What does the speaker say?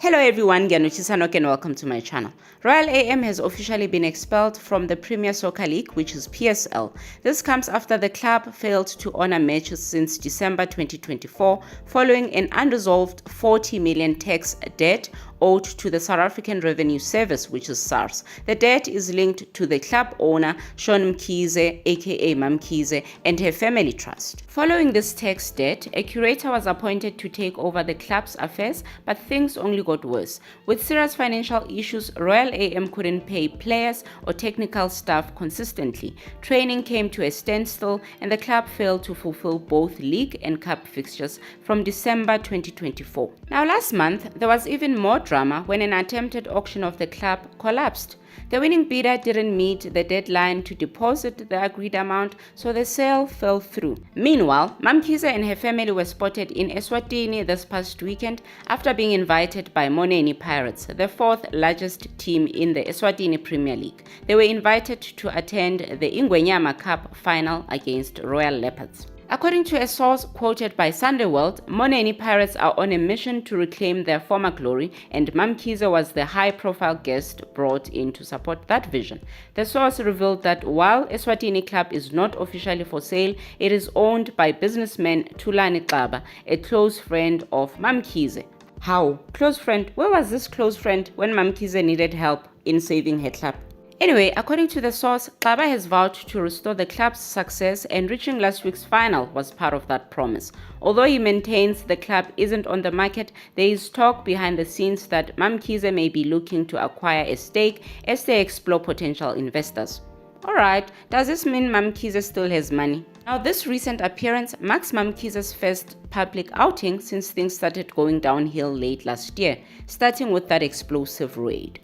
Hello everyone, Gyanuchisa Nok and welcome to my channel. Royal AM has officially been expelled from the Premier Soccer League, which is PSL. This comes after the club failed to honor matches since December 2024 following an unresolved 40 million tax debt owed to the South African Revenue Service, which is SARS. The debt is linked to the club owner, Shaun Mkhize, aka Mamkhize, and her family trust. Following this tax debt, a curator was appointed to take over the club's affairs, but things only got worse. With serious financial issues, Royal AM couldn't pay players or technical staff consistently. Training came to a standstill, and the club failed to fulfill both league and cup fixtures from December 2024. Now, last month, there was even more drama when an attempted auction of the club collapsed. The winning bidder didn't meet the deadline to deposit the agreed amount, so the sale fell through. Meanwhile, Mamkhize and her family were spotted in Eswatini this past weekend after being invited by Moneni Pirates, the fourth largest team in the Eswatini Premier League. They were invited to attend the Ingwenyama Cup final against Royal Leopards. According to a source quoted by Sunday World, Moneni Pirates are on a mission to reclaim their former glory, and Mamkhize was the high-profile guest brought in to support that vision. The source revealed that while Eswatini Club is not officially for sale, it is owned by businessman Thulani Xaba, a close friend of Mamkhize. How? Close friend? Where was this close friend when Mamkhize needed help in saving her club? Anyway, according to the source, Xaba has vowed to restore the club's success, and reaching last week's final was part of that promise. Although he maintains the club isn't on the market, there is talk behind the scenes that Mamkhize may be looking to acquire a stake as they explore potential investors. Alright, does this mean Mamkhize still has money? Now, this recent appearance marks Mamkhize's first public outing since things started going downhill late last year, starting with that explosive raid.